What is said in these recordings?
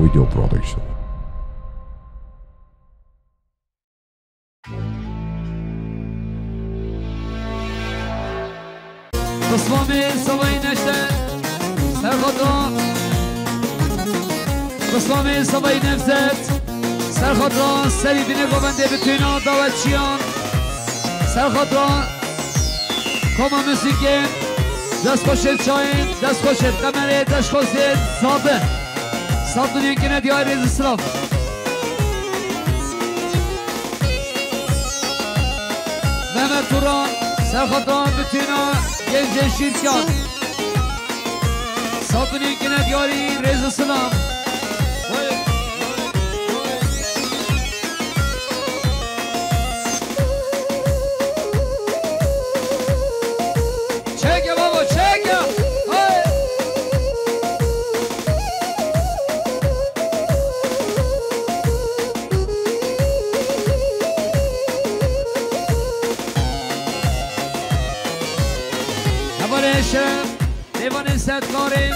Video Production. قسمامي سوي نشته سرخطرا قسمامي سوي نفست سرخطرا سري بینه گوونده بتوینا داوتچیان سرخطرا کما موسیقی دست خوشت چاین دست خوشت قمره دست خوشت صابه صاب دنیا کنه دیار ریز اسراف مهمت توران سرخطرا بتوینا گنج شیرکان صاب دنیا کنه دیاری ریز اسلام دیوان ستکاری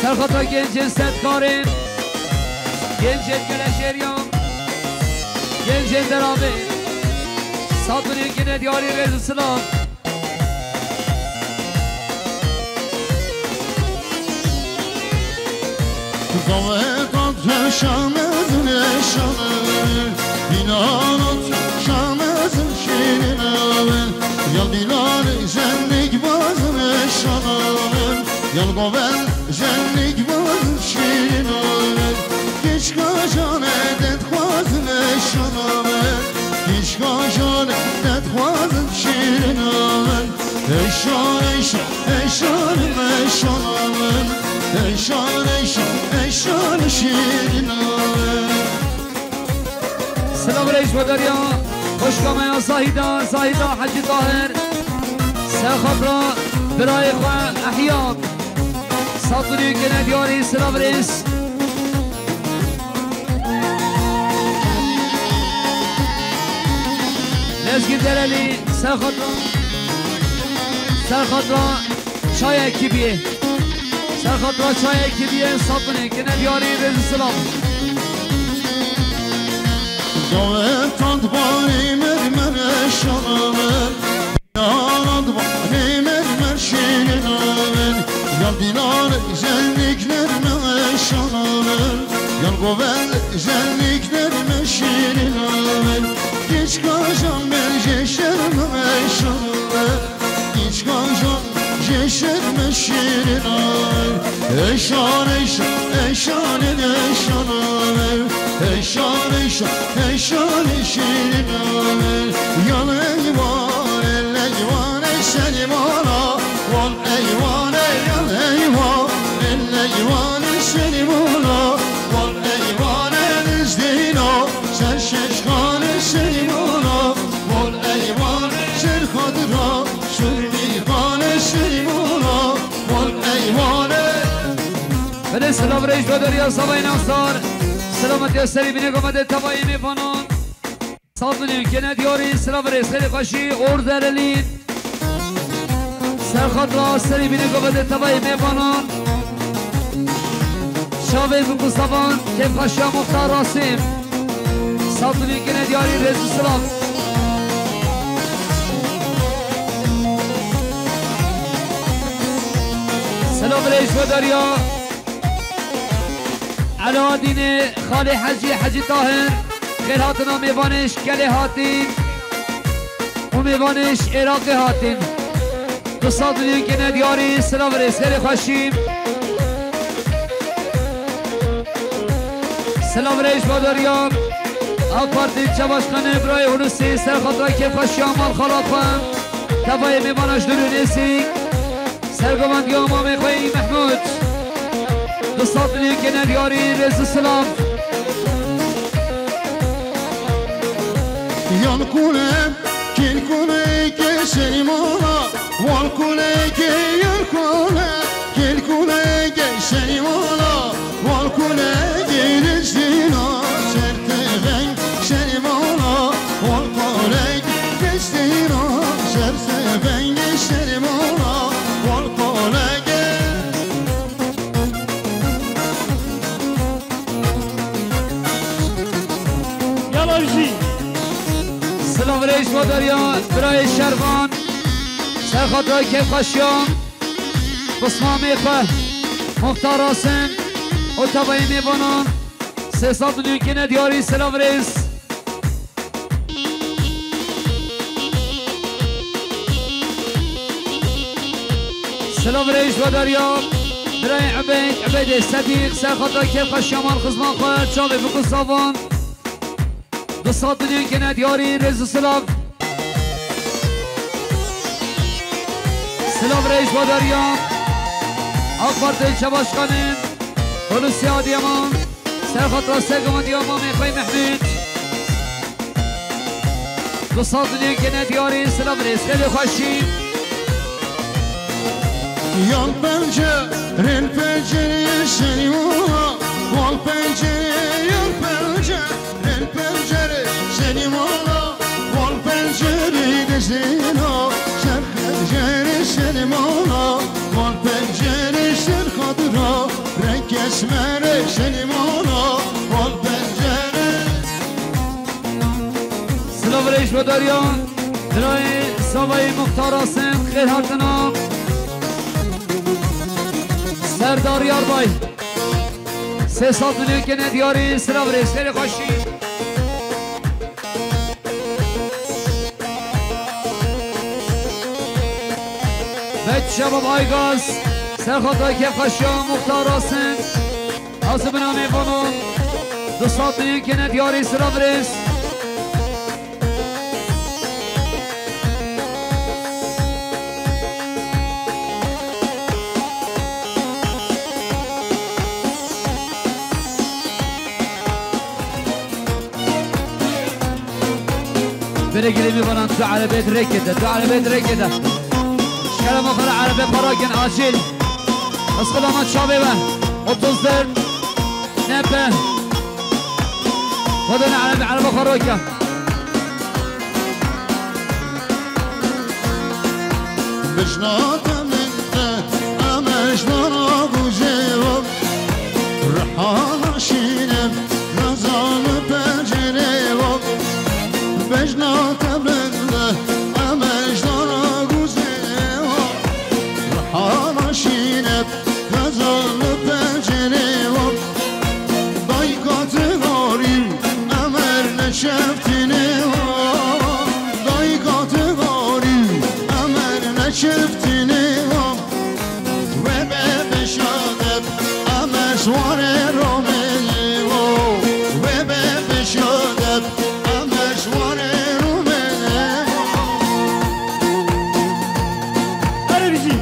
سرخطرا گنج ستکاری گنج گلشریان گنج درامه ساتونی گنه دیاری رز سلام Zavekat şamezin eşanı Binanat şamezin şirinavın Yal bilan cennik bazın eşanavın Yal govel cennik bazın şirinavın Geç kajan edet bazın eşanavın Geç kajan edet bazın şirinavın Eşan eşan eşan eşanavın Eşan eşan eşan şirinavın سلام رئیس و دریا خوشکامه یا زاهیدا حجی طاهر سرخطرا برای خواه احیام ساتونی کنه دیاری سلام رئیس لزگی درلی سرخطرا چای اکیبیه سرخطرا چای اکیبیه ساتونی کنه دیاری رئیس سلام Davet adbani mermer eşanavın Dinar adbani mermer şirinavın Yal dinar zenlikler meşanavın Yal govel zenlikler meşirinavın Geç kajan merceşer meşanavın Geç kajan jeşer meşirinavın Eşan eşan eşan eşanavın Eşan eşan eşan şirinavın Yal eyvan el eyvan eşenim ola Val eyvan yal eyvan el eyvan eşenim ola Val eyvan el izdina Ser şeşkan eşenim ola Val eyvan ser kadra Sürmikan eşenim ola Val eyvan بده سلام رئیس و دریا سبای نصار سلامتی و سری بینه گمده تبایی میپانان صاف دنیا کنه دیاری سلام رئیس خیلی خوشی اردرلین سرخطرا سری بینه گمده تبایی میپانان شاوی مصطفان که خوشی مختار راسم صاف دنیا کنه دیاری رئیس سلام سلام رئیس و دریا علادین خالی حجی طاهر خیل هاتنا میوانش گله هاتین و میوانش عراق هاتین دو سال دنیا کنه دیاری سلام رئیس خیلی خوشیم سلام رئیس با دریا آپارتی چواشخانه برای هلوسی سرخطرا که خوشی آمال خالات خواهم تبای میوانش دلونیسی سرگومندی آمام خوی محمود دو سال کنه دیاری رز سلام Yal kulem kil kule ke senim ola Val kule ke yal kule Kil kule ke senim ola Val kule ke rezdina Serte renk senim ola Val kule ke rezdina Serte renk senim ola Val kule ke باشی سلام رئیس مادریان برای شرفان سرخاطرهای کیف خشیان بسما میپه مختار آسن و تبایی میبانان 300 میلیون کنه دیاری سلام رئیس سلام رئیس مادریان برای عبید صدیق سرخاطرهای کیف خشیان خزمان خواهد چاوی بکن صافان 200 میلیون کنه دیاری رئیس سلام سلام رئیس مادریان آقبارت اینچه باشقانیم پولوسی آدیامان سرخط راسته گماندیان ما میخوای محمید 200 میلیون کنه دیاری سلام رئیس خیلی خوشیم Yol pencerenin penceresi ola Yol penceresi ola Yol penceresi o Sen penceresi ola Yol penceresi kadro Renk esmeresi ola Yol penceresi سلام رئیس مداریان برای سوای مختار آسم خیر هاتنام سردار یاربای 300 میلیون کنه دیاری سلام رئیس خیلی خوشی بیت شباب آیگاز سرخاطرهای کیف خشیان مختار آسن آسم نامی بانون 200 میلیون کنه دیاری سلام رئیس برقلي ميبانان تو على بيت ركده تو على بيت ركده شكرا مخرى على بيت براكن عاجل اسقلا ما تشابه وتصدر نبه خدنا على بخروكه بشناطة منك أمش ضرب وجيب رحالة شينب نزال بجريب بشناطة منك أمش ضرب وجيب رحالة شينب نزال بجريب ضيقات غاري أمر نشفتني ضيقات غاري شفتني وبشادب أمشوار رومي وبشادب أمشوار رومي أنا بيجي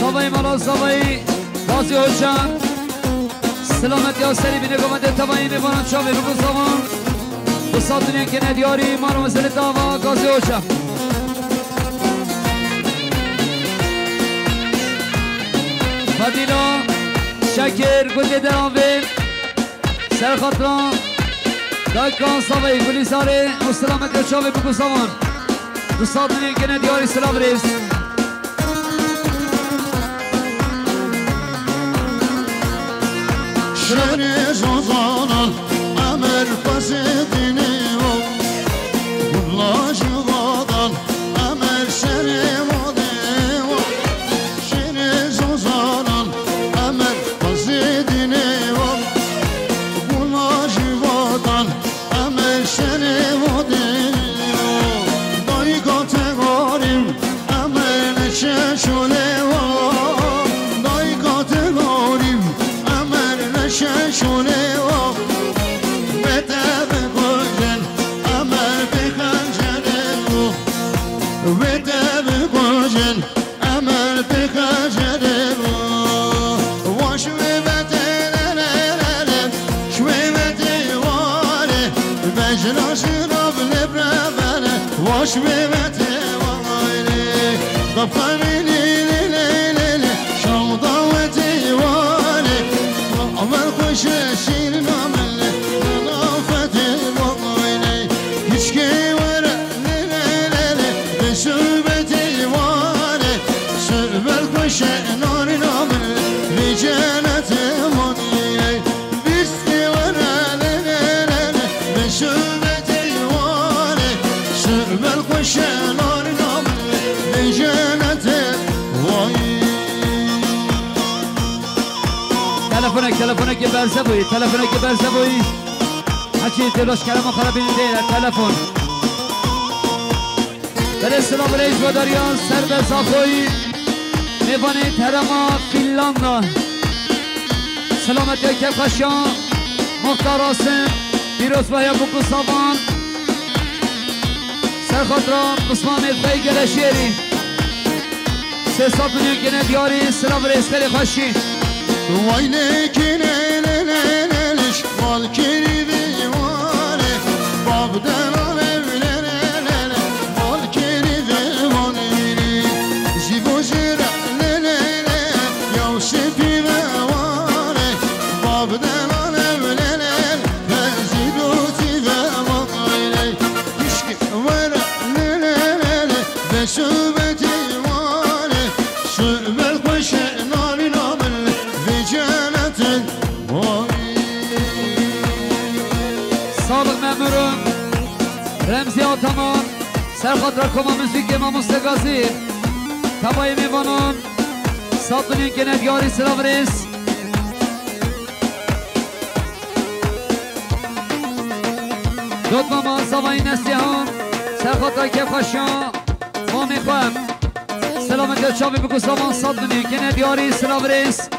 صباي مالا صباي بازي هوشان سلامت يا سري بيني قمت تبايي ميبانان شابي بكو صبان 200 میلیون کنه دیاری ما رو مسئله داوا گازی اوشا فضیلا شکر گل درانویل سرخاطران دایکان صافی گلی ساره مستلامت رچاوی بکو سامان 200 میلیون کنه دیاری سلام ریز شهر زوزانان أمر فسدني والله جغاضان أمر سرمودي شهر زوزانان أمر فسدني والله جغاضان أمر سرمودي ضيقات غارم أمر نشاشوني ضيقات غارم أمر نشاشوني واش بمتى وعيني ضفني ليلي شو ضوتي واني عمر خوش شيل نعمل نظافتي وعيني يشكي ورا ليلي بسربتي واني سرب الخوش نار نعمل بجنة تلفونه که برزه بوی تلفونه که برزه بوی هچی دلوش کرم خرابین دیره تلفون در اسلام ریز و داریان سر به زاخوی میوانه ترما فیلاندا سلامتی که خشان مختار آسم پیروز بایا بکو سامان سرخاطران قسمان ادخوی گلشیری 300 میلیون گنه دیاری سلام ریز خیلی خوشی وای نکنه لش مالکری بیوانه باب دلانه مالکری بیوانه جیبو جره یوشی بیوانه باب دلانه جیبو بیوانه کشک وره بشوبه دیوانه شوبه خوشه نامی نامل سابق ممنورم رمزی آتمان سرخاطر کما موسیقی ما مستقاسی تبایی میوانم ساطنین که ندیاری سلام ریس دود ماما سوایی نسیحان سرخاطر که خوشان ما میخوام سلامت چاوی بکو سامان ساطنین که ندیاری سلام ریس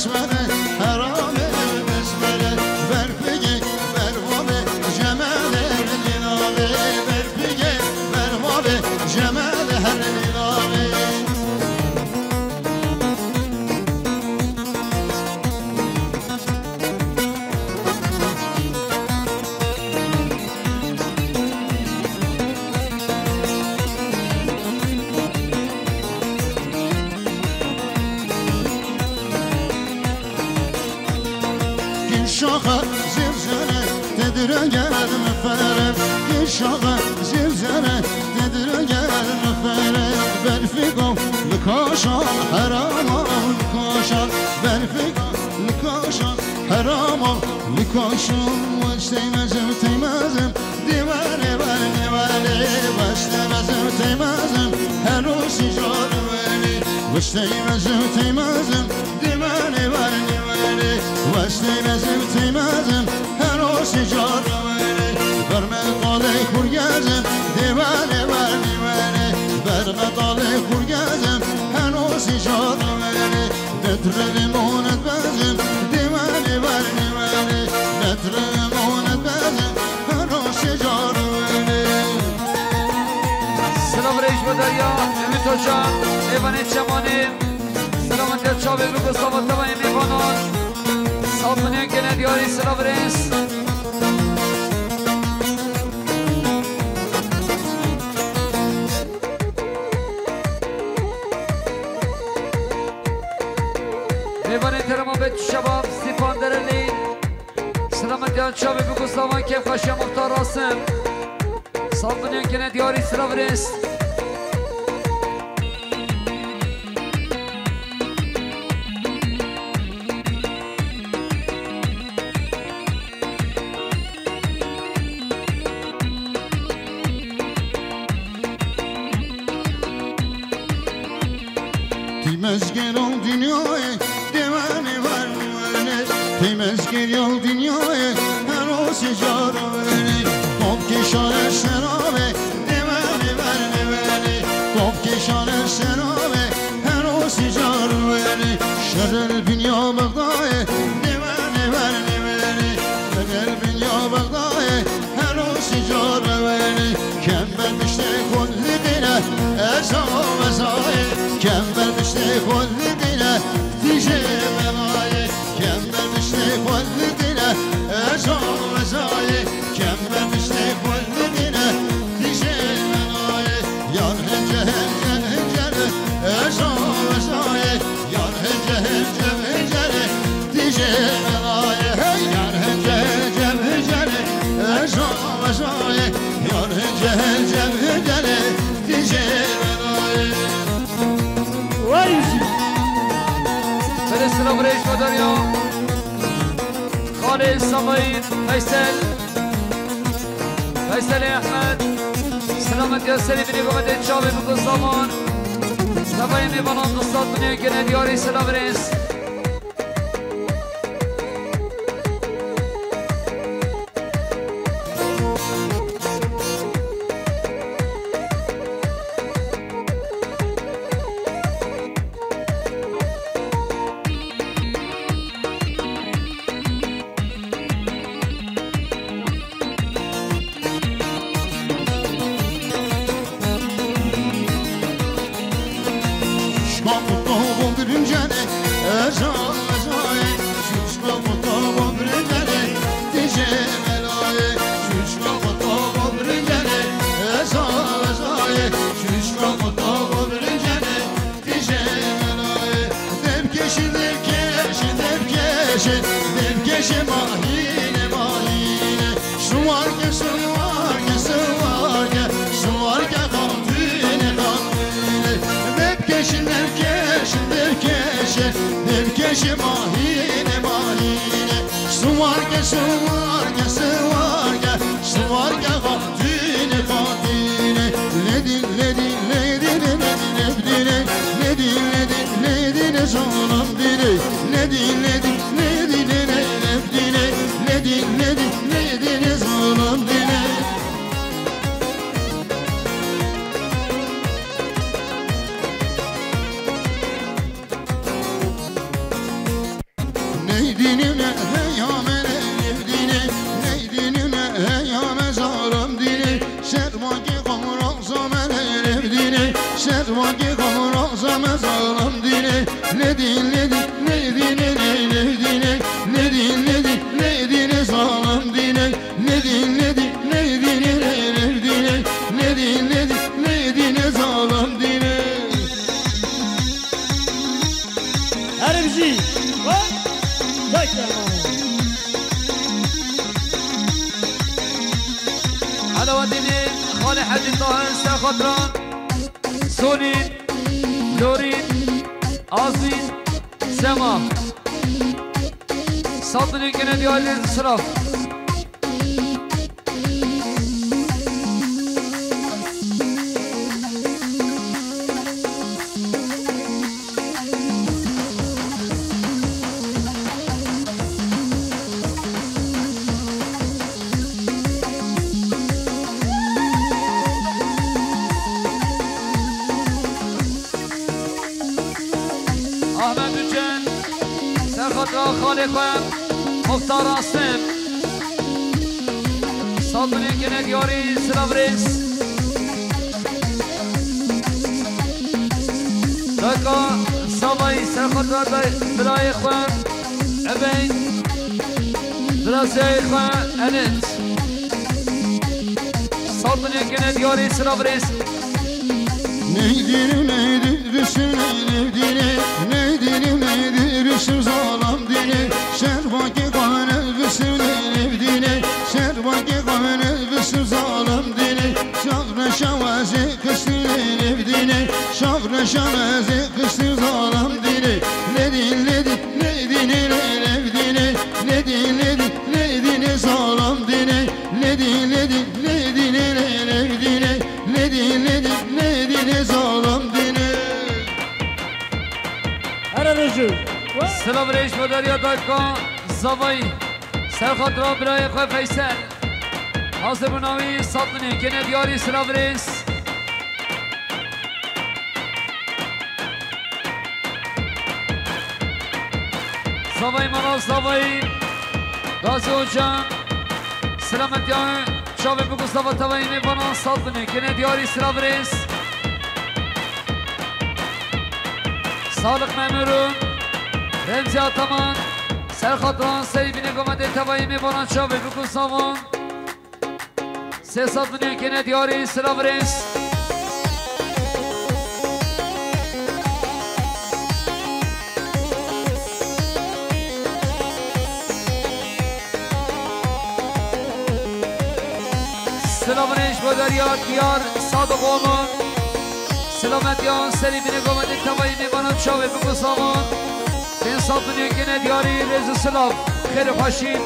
besmele Herame besmele Berfige bervabe cemale Lilabe Berfige bervabe cemale her lilabe Şaha zivzene dedire gelme ferem Şaha zivzene dedire gelme ferem Berfikam likaşan heramam likaşan Berfikam likaşan heramam likaşan Vaçteymezim teymezim divane var divane Vaçteymezim teymezim her o sicar veli Vaçteymezim teymezim divane var divane Vaçteymezim teymezim her o sicar veli Verme dale kur gezim divane var divane Verme dale kur gezim her o sicar veli Netrelim onet bezim divane var divane Netrelim onet bezim her o sicar veli Selam reis Badarya, Ümit Hocam, Evanet Çamani Selamat ya çabe bu Mustafa Tava Emifanon Salmaniye gene diyari selam reis Evanet Ramabet Şabab, Stipan Dereli Selamat ya çabe bu Mustafa Kef Kaşya Muhtar Rasım Salmaniye gene diyari selam reis Teymez gel ol dünyaya divane var divane Teymez gel ol dünyaya her o sicar veli Top keşane şerabe divane var divane Top keşane şerabe her o sicar veli Şerel dünya bağdaya divane var divane Şerel dünya bağdaya her o sicar veli Kember işte kulli dine eza vezaye Kember işte kulli dine dice belayı Kember işte kulli dine eza vezaye Kember işte kulli dine dice belayı Yar hence hence hencere eza vezaye Yar hence hence hencere dice belayı Yar hence hence hencere eza vezaye Yar hence hence hencere dice belayı Böyle selam reis Badarya Khalil Samayın Veysel Veysel Ahmet Selamet ya seni bini komedet çabi bu zaman Sabayın ibanan dostat dünya gene diyari selam reis Devkeşe mahine mahine Suvarge suvarge suvarge Suvarge kantine kantine Devkeşe devkeşe devkeşe Devkeşe mahine mahine Suvarge suvarge suvarge Suvarge kantine kantine Ledin ledin ledin ledin ledin Ledin ledin ledin zonum dile Ledin ledin ne dinledi ne dinledi ne dinledi ne dinledi ne dinledi zalim dine ne dinledi ne dinledi ne dinledi ne dinledi ne dinledi zalim dine Arabji. Bak ya. على وديني خالي حاجي طاهر ساخطران سونين لورين عظيم سما صدري كنا ديال الصرف احمد جن سرخطرا خالي قم مختار عاصم صدري كنا دياري سلافريس دكا صباي سرخطرا دراي قم ابين دراسي قم انت صدري كنا دياري سلافريس Neydir neydir Resul neydir neydir neydir Resul zalim dine Şerbaki kanel Resul neydir Şerbaki kanel Resul zalim dine Şavre şavazi kıştı neydir Şavre şavazi kıştı zalim dine Ne dinledi ne dinledi ne dinledi ne dinledi zalim dine Ne dinledi ne dinledi ne dinledi ne dinledi zalim dine Arabji. سلام ریش مداریا دکان زوایی سرخطرا برای خواه فیصل حاضر بناوی سطنی کنه دیاری سلام ریس زوایی منا زوایی دازی اوچان سلامتی های شاوی بگو زوا توایی میبانا سطنی کنه دیاری سلام ریس سالق ممرون رمزی آتامان سرخطران سری بینه گمده توایی میبانند شاوی بکن سامان 300 میلیون کنه دیاری سلام ریس سلام ریش با دریار دیار صادق آمان سلامتیان سری بینه گمده توایی میبانند شاوی بکن سامان 500 میلیون کنه دیاری رز سلام خیر خوشین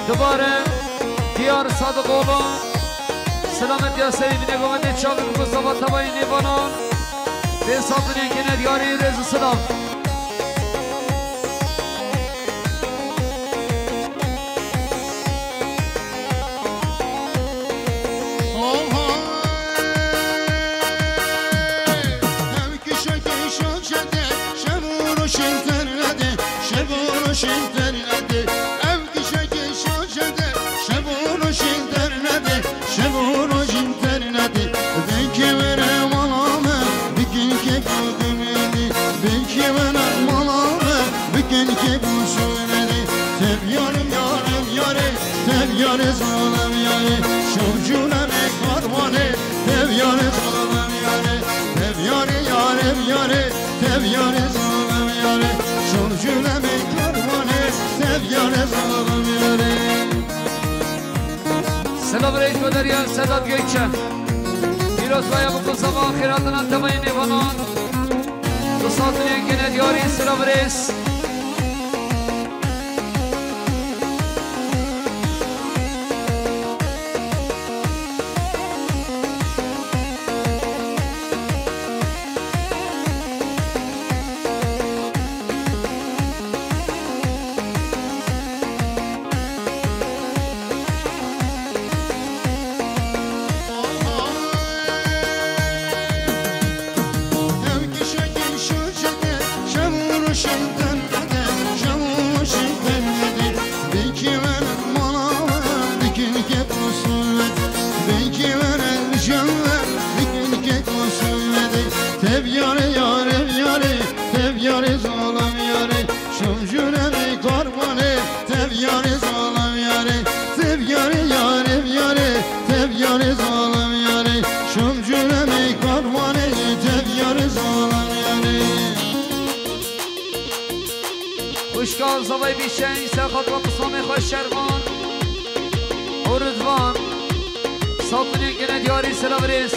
دوباره دیار صادق اولان سلامت یا سری بینه گمده چاوی بکن سامان توایی میبانند 500 میلیون کنه دیاری رز سلام Yare zalim yare, şovcuna me karvane. Tev yare zalim yare, tev yare yare yare, tev yare zalim yare, şovcuna me karvane. Tev yare zalim yare. Selam reis Badariyan Sedat Gökçen Firoz Baya bu sabah ahiratına temayı nevanan Tusatın yenkine diyari selam reis Şevki şekil şu şekil, şevuru şeytan Belki veren canlar bir kek söyledi. Tev yare yare yare, tev yare zalim yare. Şumcunemi karmane, tev yare zalim yare. Tev yare yare yare, tev yare zalim yare. Şumcunemi karmane, tev yare zalim yare. خوشگاه زوای بیشن سخت و قسم خوش شرمان اردوان صابونی کنه دیاری سلام ریس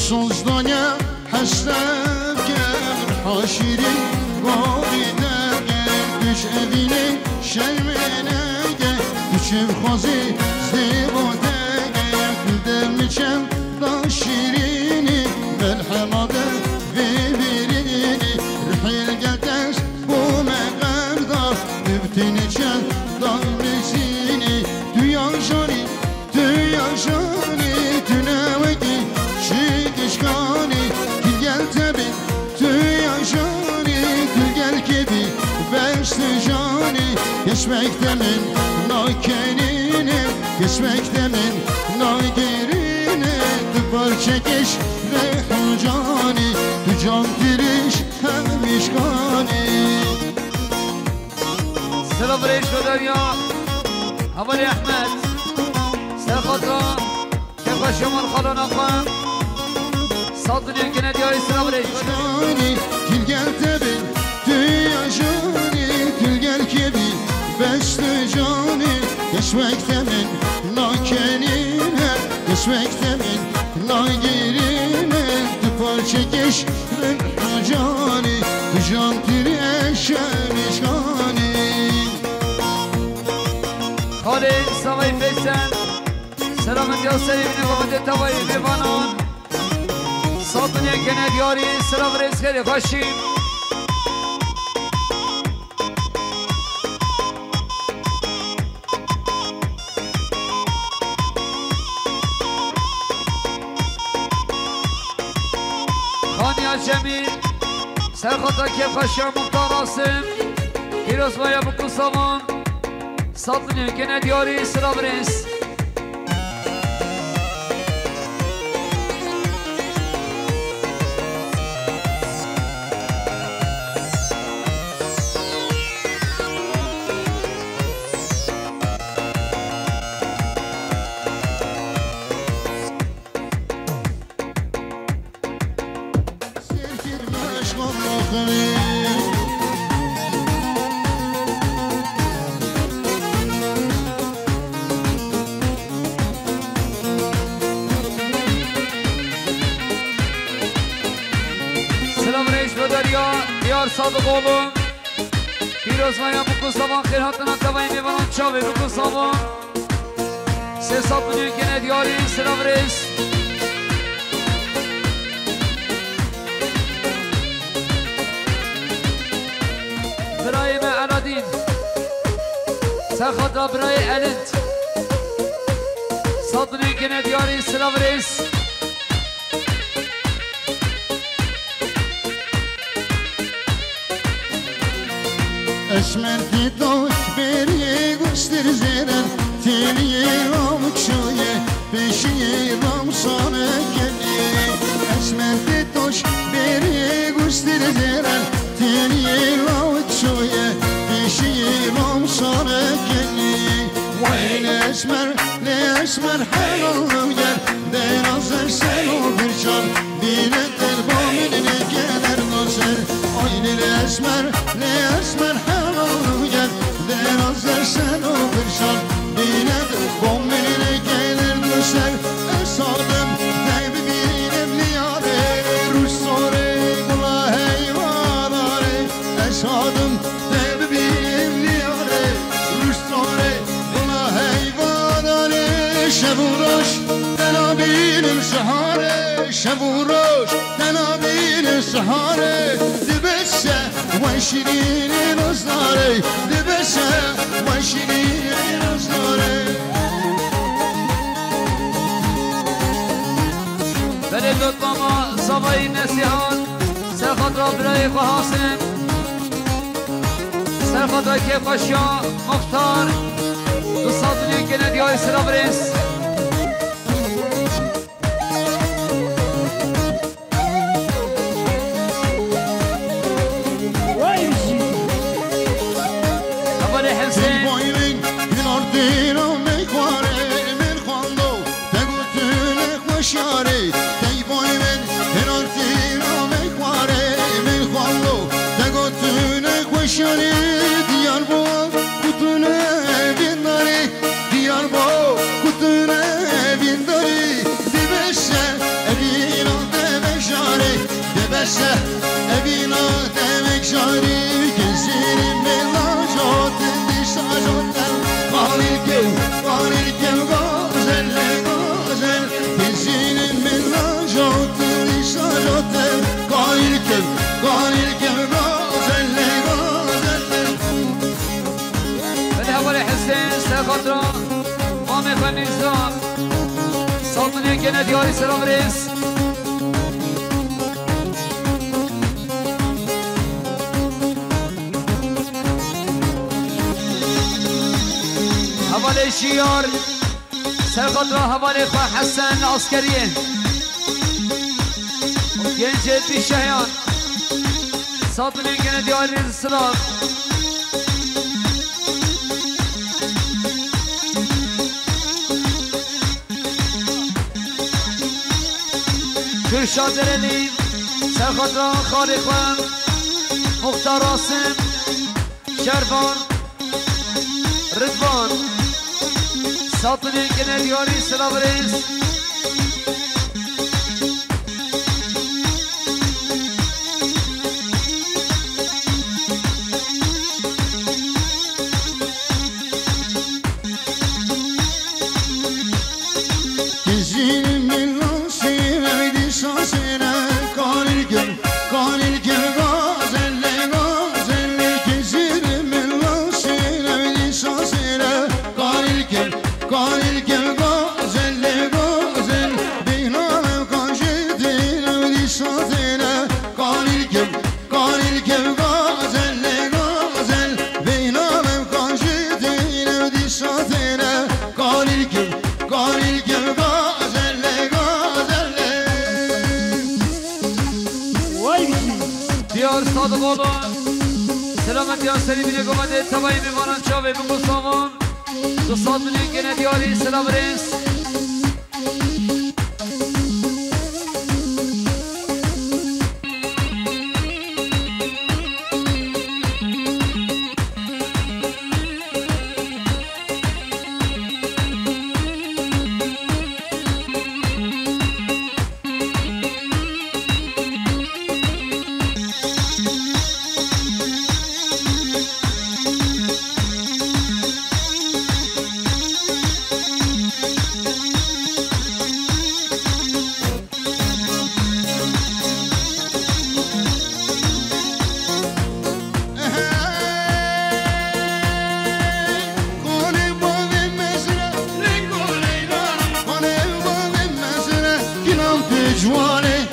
Sozdanya hasrem gel haşiri valide gel düş evine şermene gel düşev khazi zibode gel dermiçem da şirini belhamade ve birini rihil geldes bu meqarda mübtini çel da nesini dünya jani tüneveki şikişkani gül gel tebi dünya jani gül gel kedi beşti jani geçmektemin nakenine geçmektemin nagerine tıpar çekiş reyhan cani tu can diriş hem işkani. Selam reis ve derya Havali Ahmet Serkhatra Kefa Şemal Khalan Akman Sadını yekine diyari selam reis ve derya gül gel tebi dünya jani gül gel kedi beşti cani geçmektemin nakenine geçmektemin nagerine tıpar çekiş reyhan cani tu can diriş hem işkani. Hali Savay Feysen Selamet ya sevimini babacı tavayı bebanan Sadını yekine diyari selam reis kedi kaşim Khanya Cemil Serkhata Kefkaşya Muhtar Asım Pirozvaya Buku Saman Sadını yekine diyari selam reis Selam reis ve derya Diyar Sadık oğlum Pirozvaya Buku Saman Khirhatına tavayı bebanan çavi Buku Saman Ses Sadını yekine diyari selam reis Brahim Aladin Serkhatra Brahim Elint Sadını yekine diyari selam reis Esmer doş beriye göster zeren Teliye ramçoye peşiye ramsana geliye Esmer doş beriye göster zeren Teliye ramçoye peşiye ramsana geliye Vay ne esmer helal gel Denazır sen o bir can Biletler bağımine gelir gözer Ay ne esmer helal gel Denazır sen o bir can Biletler bağımine gelir gözer Esadım devbi bir evliyare Ruş sore kula heyvanare Esadım devbi bir evliyare Ruş شبوروش تنابین سهاره شبوروش تنابین سهاره دبسه و شیرین روزداره دبسه و شیرین روزداره بله دوت ماما صبایی نسیحان سرخط را برای قهاسم سرخط را که قشیا مختار دوستان دنیا که ندی های سرا برس اول حسین دیرو میخواره من خواندو تگوتون خوشیاره تیبای من هنال دیرو میخواره من خواندو تگوتون خوشیاره دیار با کتونه بینداری دیار با کتونه بینداری دبشه ابینا دمشاری دبشه ابینا دمشاری کسیری ملاجات دیشاجات قاليكم غازل غازل بنزين من جوت لشجرة قاليكم غازل غازل بالهوى حسين سخطرة مامي فنيزان صوتني كانت ياري سلام ريس حواله شیار سرخطرة حواله خواه حسن عسکریه گنجت بیشهیان صوتني كانت ياري سلام کرشاد درلی سرخطرة خالقان مختار راسم شرفان رضوان ساطنی کنه یاری سلام رئیس Gezinin millasine disasine Kalilken gazelle gazelle Gezinin millasine disasine Kalilken gazelle gazelle Beynalem kanjidine disasine Kalilken gazelle gazelle Beynalem kanjidine disasine Kalilken دیار صادق آبان سلامت یا سری بینه گمده تبایی میمانن چاوه بگو سامان دوستان بینه گنه دیاری سلام رئیس جوانه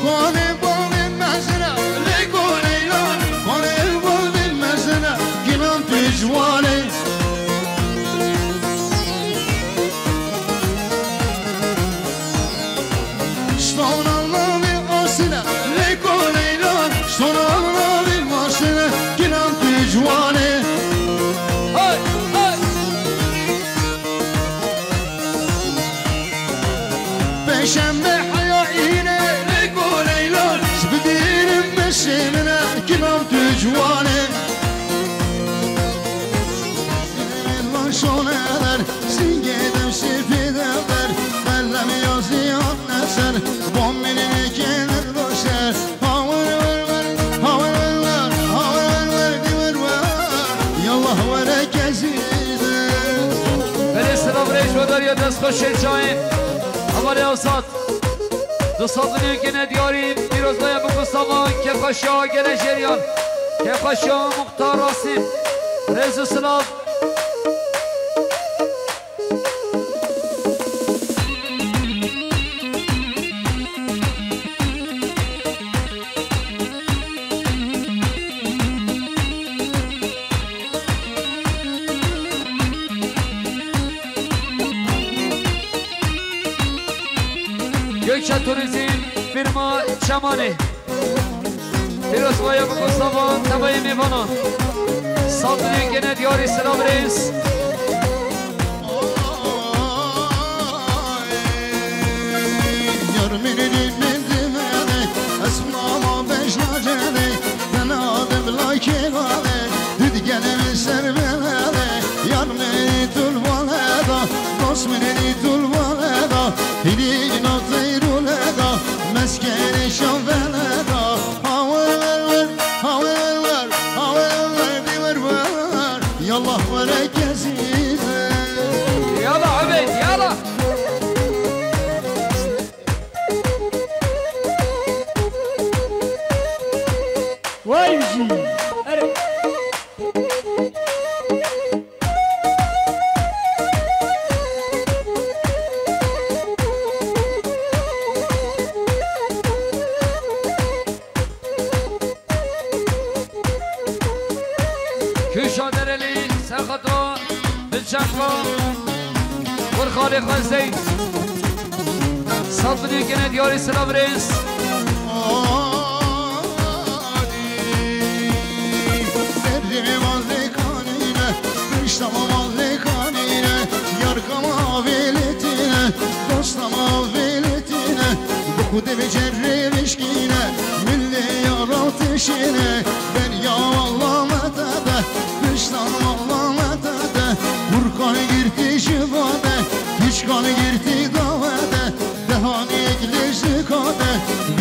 کنه باغ مزنه لگونه ایران کنه باغ مزنه گنام تو جوانه شتون الله آسنه لگونه ایران شتون الله ماشنه گنام تو جوانه شنبه حیایینه نگو لیلان سبدیرم بشیمنه کنام تو جوانه من شونه در سینگیدم سفیده در بلم یازیان نسر بام منه کنر باشه هاور ور دیگه دست خوش جایم اول اوسط دو ساعت که ندیاریم دیروز باید بگستامان که پاشا گل جریان که پاشا مختار راسیم رئیس سلام Gökçe Turizm firma Çamani Firoz Baya bu Mustafa Tabayı Mivana Sattın gene diyarı selam reis Yar menini mendimene Esmama beşnacene Ben adım lakegane Düd gelemi serbenele Yar menini tulvaneda Dost menini tulvaneda Hilin atayrulega Meskeni şanveleda Haver ver haver ver haver ver diver ver Yallah ver gezine Yala Abed yala Vay bir şey. Hadi. Küşadereli Serhato Bilçakla Burkhali Khazeyn Sattın gene diyarı selam reis Derdim azlekanine Riştamam azlekanine Yarkama veletine Dostama veletine Doku devi cerre vişkine Milli yar ateşine Ben ya Allah metede Riştam Allah metede Burkan girti şivade Hiç kan girti davede Dehani ekleşti kade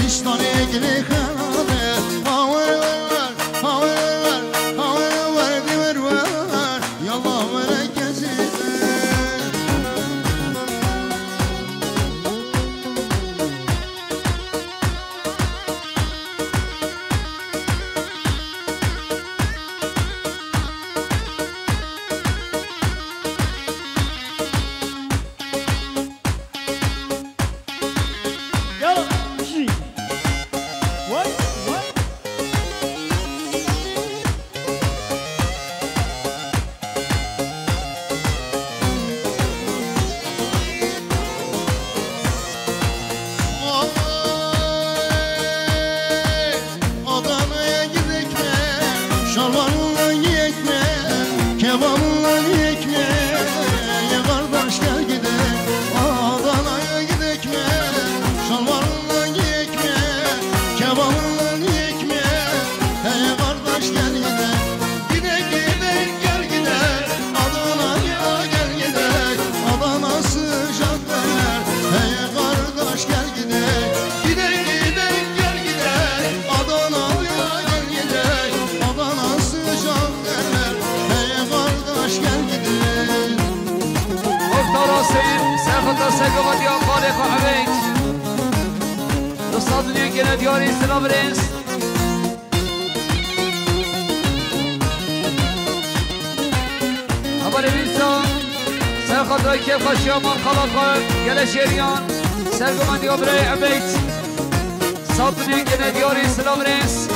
Riştan ekli kanade Haver ver haver ver haver ver diver ver Yallah ver gezine Yala bir şey. Vay vay. Adana'ya gidek mi? Şalvarla yiyek mi? Kebabla yiyek mi? Ya kardeş gel gidek Adana'ya gidek mi? Şalvarla yiyek mi? Kebabla yiyek mi? Hey kardeş gel gidek Gidek gidek gel gidek Adana'ya gel gidek Adana sıcak derler Hey kardeş gel gidek Gidek gidek gel gidek Adana'ya gel gidek Adana sıcak derler Hey kardeş gel gidek Mukhtar Rasim Serhato Segova Diyar Khalik Abed Sattın gene diyarı selam reis Haber insan Serhato Kef Kaşyaman Kalakı Gele Şeriyan Serguman Diyar Abed Sattın gene diyarı selam reis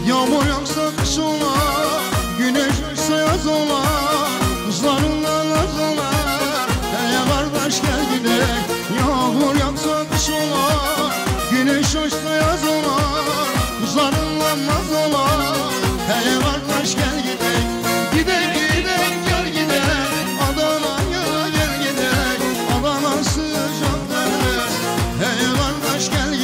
Yağmur yağsa kış ola Güneş açsa yaz ola Kızlarınla naz ola Hey kardeş gel gidek Yağmur yağsa kış ola Güneş açsa yaz ola Kızlarınla naz ola Hey kardeş gel gidek Gidek gidek gel gidek Adana'ya gel gidek Adana sıcak derler Hey kardeş gel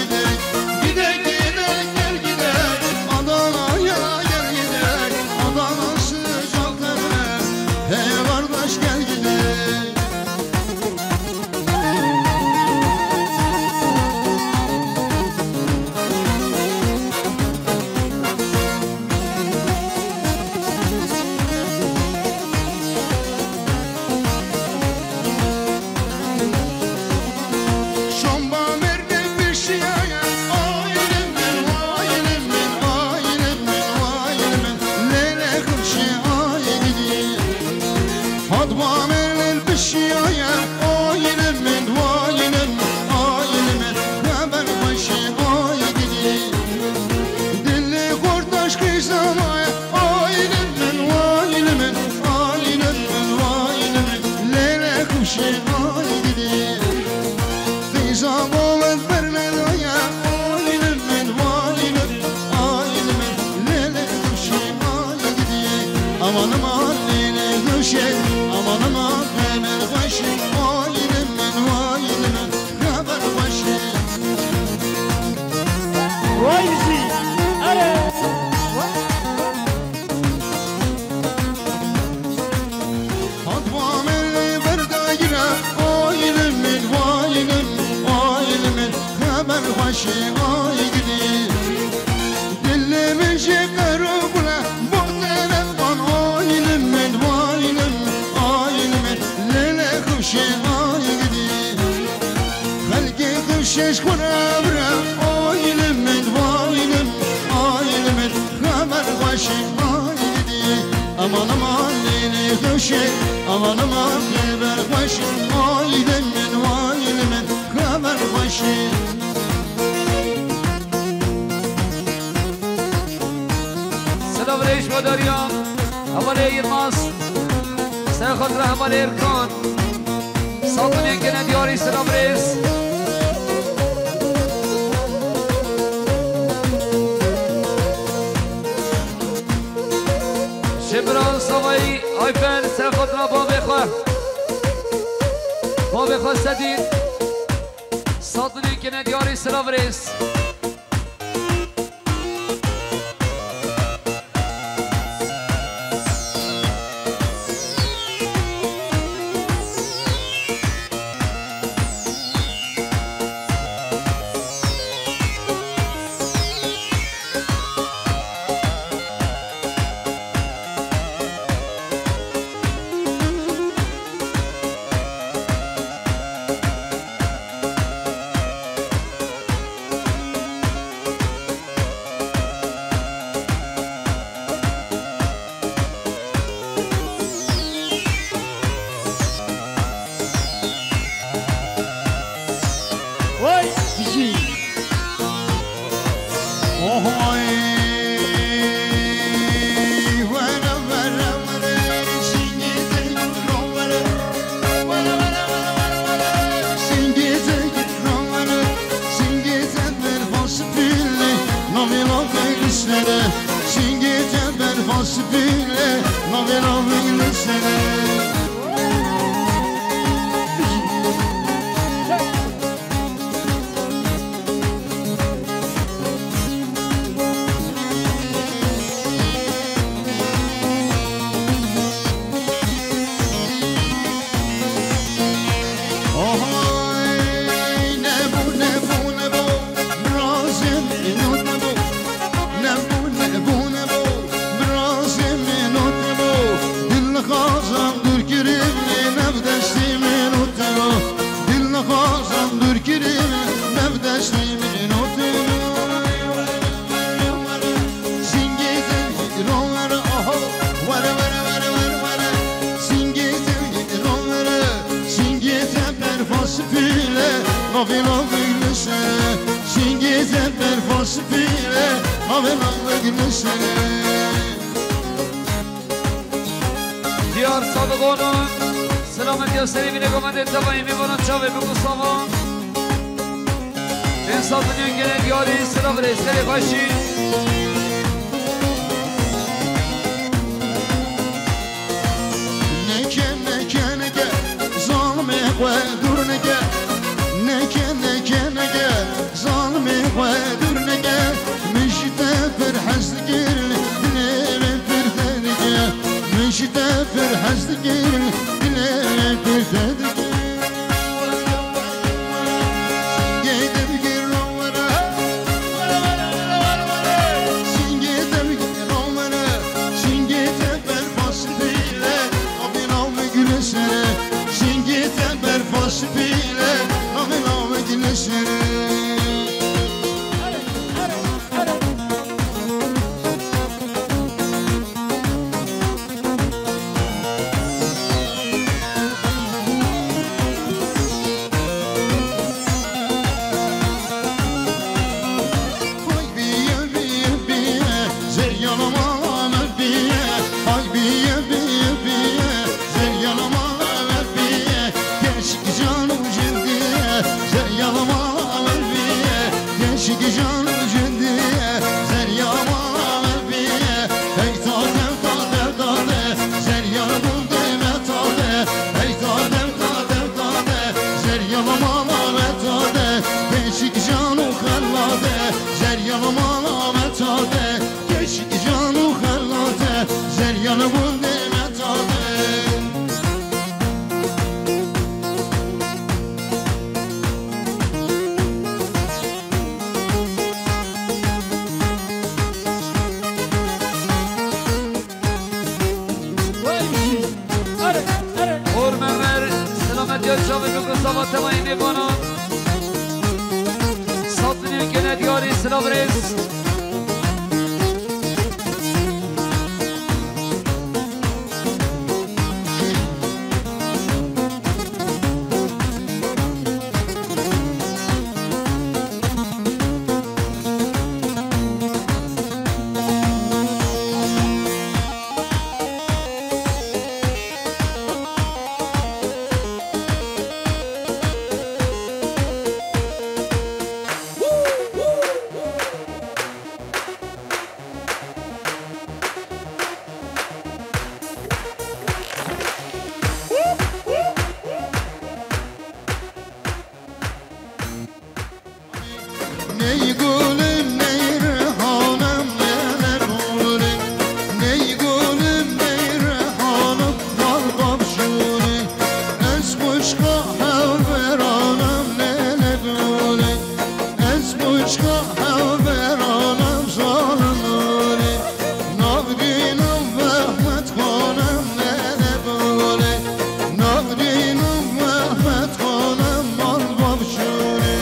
خبر خوشی آی گدی دل من شکر بلا بغتر بان آیلم من وایلم آیلم لیل خوشی آی گدی خلقی خوشش کنم را آیلم من وایلم آیلم خبر خوشی آی گدی aman aman leyli خوشی aman aman خبر خوشی آیلم من وایلم خبر خوشی سلام ریش مداریان حواله ایرماس سر خاطر حواله ارکان ساطنی که ندیاری سلام ریس شبران سوایی آیفن سر خاطر با بخواه سدید ساطنی که ندیاری سلام ریس Vay bizi. Ohoy vara vara vara singete rovara vara vara vara singete rovara singete ber fasbille novela velisere singete ber fasbille novela velisere دیار صادقانون سلامتی و سری بینه گمنده تبایی میبانن چاوه بگو سامان انصاف دنیا دیاری سلام ریسکری خوشی نکه نکه نکه ظالمه دور نکه نکه نکه نکه ظالمه دور نکه مشته پر حسد گرل دلم پر تنکه مشته پر حسد گرل دلم پر تنکه میوانان ساتنی کنه دیاری سلام ریز Ney gülüm ney rehanım neler gülüm Ney gülüm ney rehanım var kapşuni Ez kuşka heveranım neler gülüm Ez kuşka heveranım zalınuri Nagrinum Mehmet Hanım neler gülüm Nagrinum Mehmet Hanım var kapşuni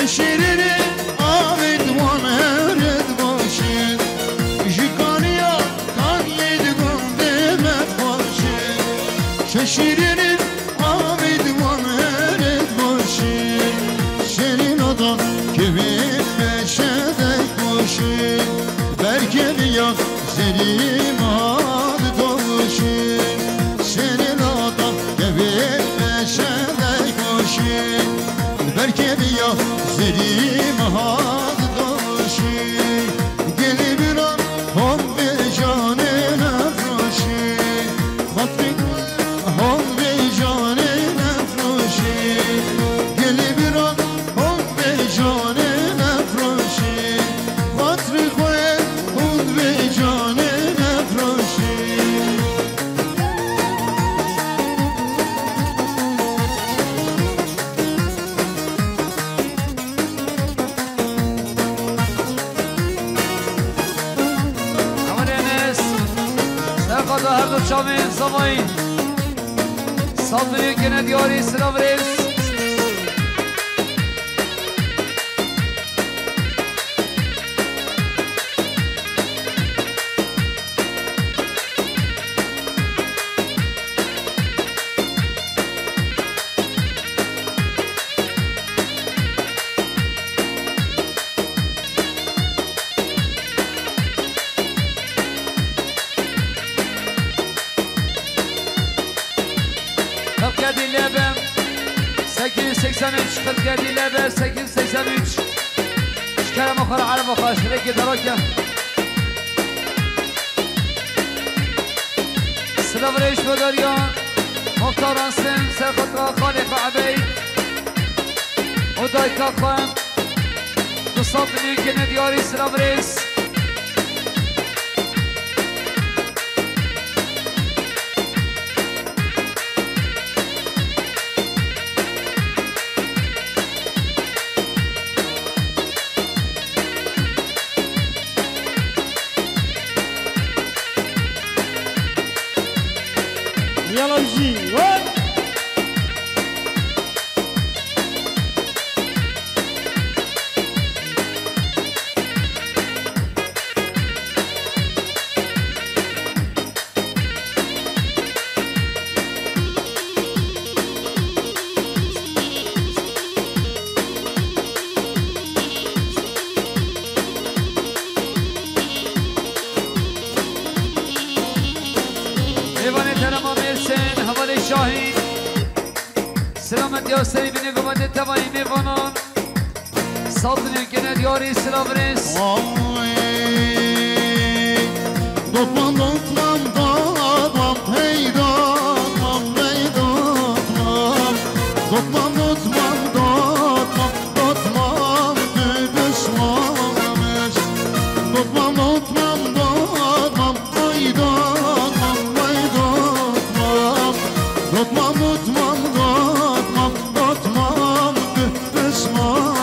Şirini avidvan ered başın Jikaniya kan yedgan demet başın Şirini avidvan ered başın Senin adam kevin meşedek başın Berke biyak zerim adı doğuşun Senin adam kevin meşedek başın Berke biyak zerim adı doğuşun Geli bir an hon ve canına başın Hatrik hon ve سرخدا هر دو چامین زمایی صادری کنه دیاری سلام ریس قدی لبم 883 خد قدی لبم 883 شکرم آخر عرب آخر شرک دراکه سلام ریش بداریان مختاران سن سرخطرا خالق عبید و دایکا خواهم دوستان میکنه دیاری سلام ریس يلا بجي وين شاهین سلامت یا سری بینه گمانده توایی میوانان سالتنی کنه دیاری سلام ریس دوتمام دوتمام دادمام پیداتمام پیداتمام دوتمام دوتمام دادمام دوتمام دشمامش دوتمام دوتمام دادمام پیداتمام پیداتمام دوتمام دوتمام دادمام دوتمام دشمامش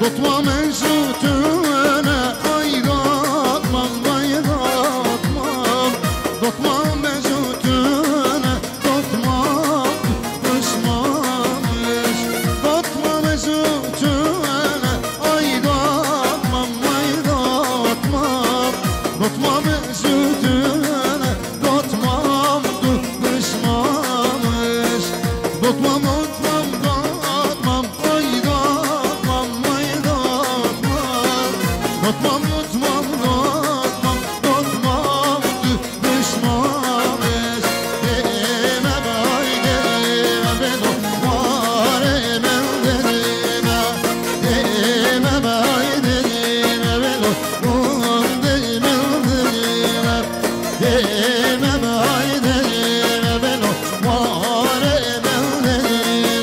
Tutmam mecutüne aydatmam aydatmam Tutmam mecutüne tutmam düşmanmış Tutmam mecutüne aydatmam aydatmam Tutmam mecutüne tutmam düşmanmış Tutmam tutmam tutmam aydatmam Tutmam tutmam tutmam tutmam düşmanız Deme bay deme beni var emel deme Deme bay deme beni var demel deme Deme bay deme beni var emel deme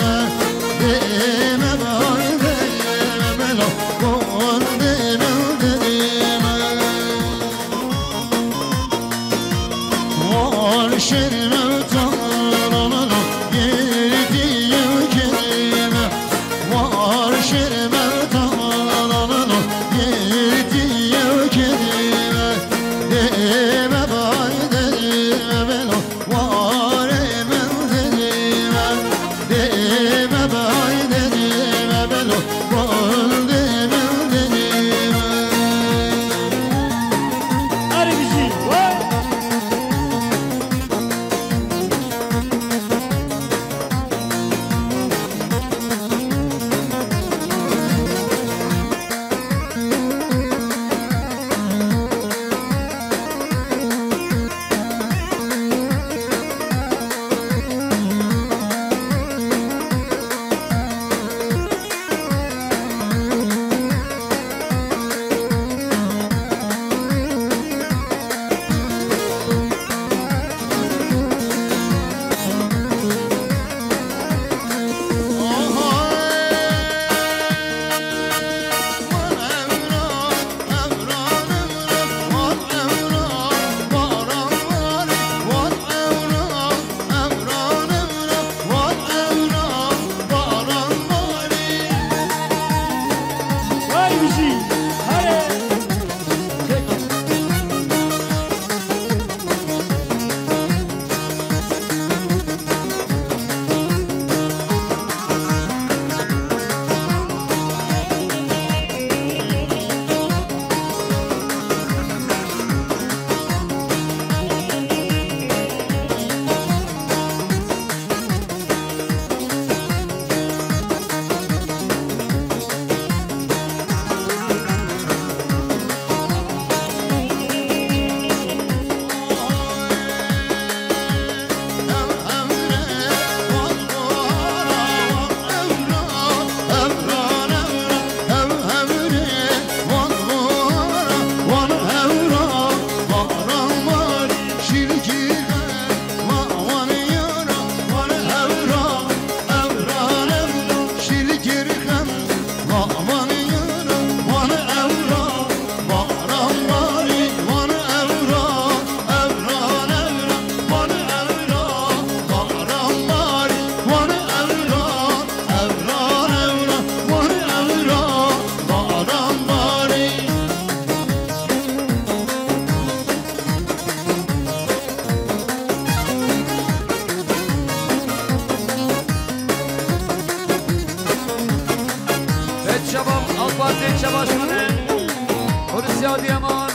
دیامان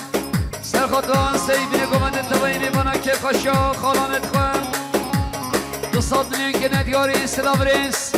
سرخطان سیبین گومند توینی بنا که خشا خالانت خون دو صد میلیون که ندیاری سلام رئیس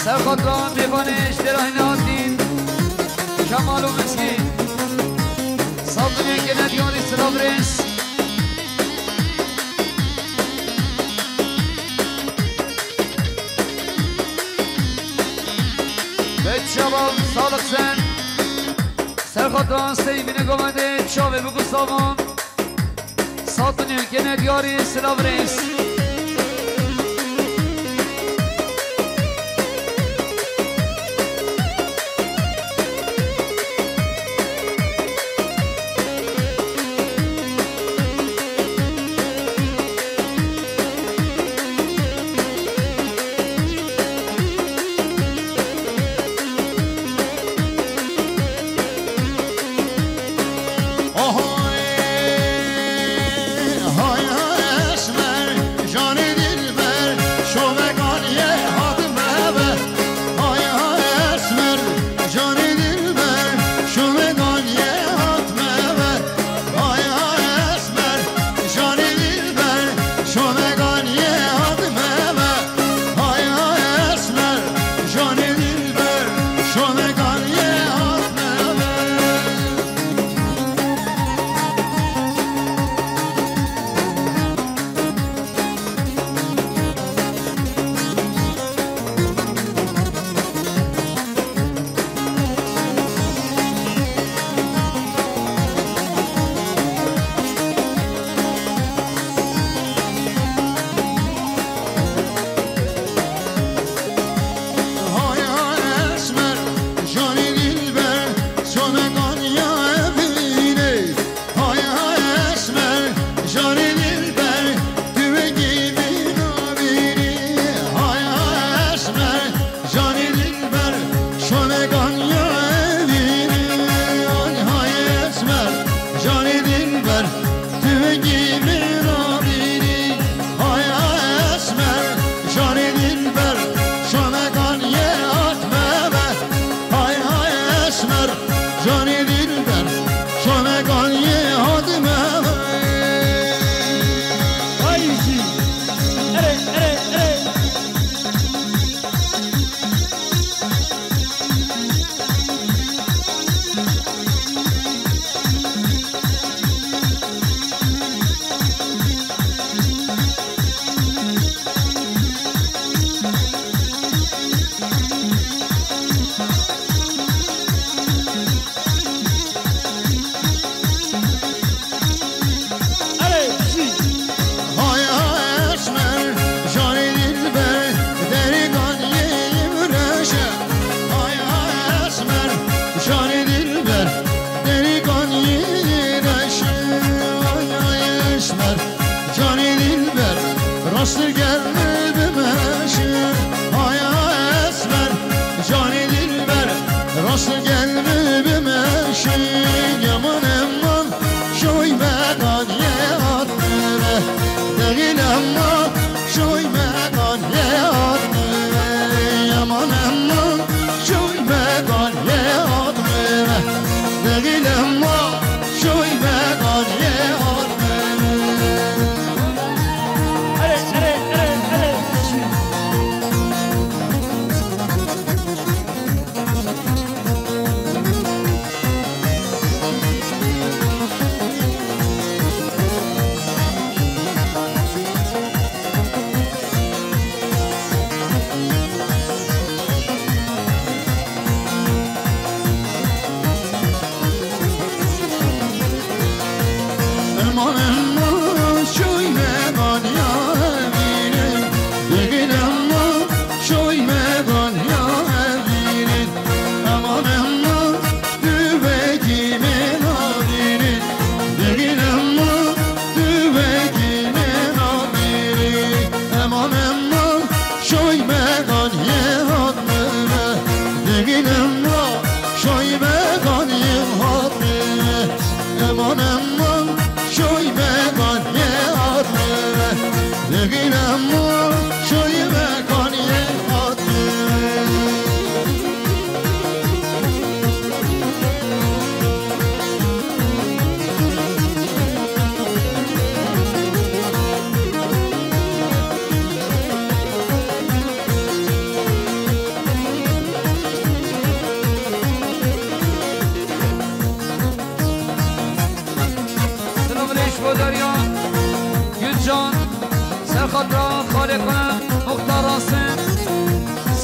سرخطان میوانش درای نادین کمال و مسکین صبری که ندیاری سلام رئیس به شباب صادق زن سرخطان سیبین گمده چاوه بگو سامان صبری که ندیاری سلام رئیس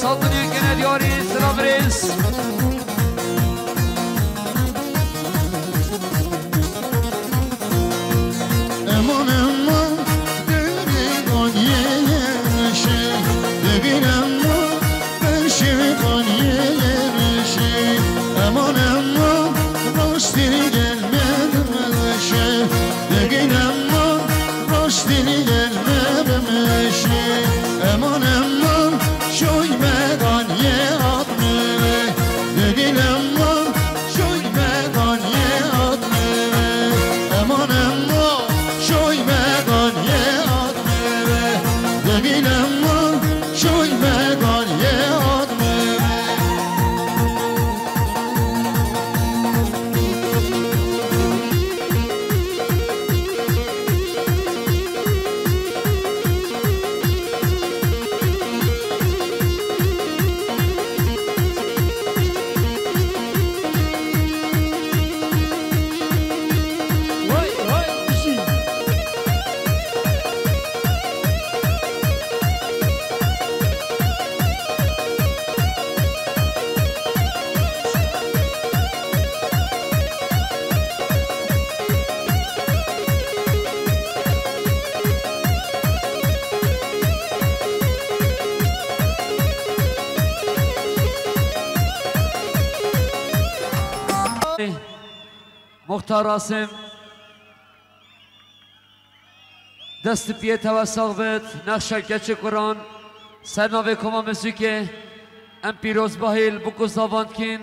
سالتونی کنه دیاری سلام ریس امان امان دریغان یرشه ببینم ما برشقان یرشه امان امان راستی gelmedimشه ببینم ما راستی gelmedimشه امان امان شوی مگان یادمه ببینم ما شوی مگان یادمه امان امان شوی مگان یادمه ببینم ما شوی مگان یادمه وای وای بشی مختار راسم دست پیه توسق بد نقش گچ قرآن سرناوه کما مسیکه ام پیروز باهیل بکو زاواند کن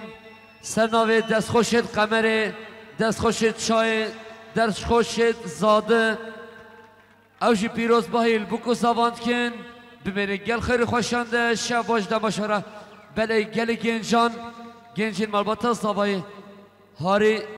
سرناوه دست خوشت قمره دست خوشت چای دست خوشت زاده اوجی پیروز باهیل بکو زاواند کن بمینه گل خیر خوشانده شب باش دماشاره بله گل گنجان گنجین مالباتا زاوای هاری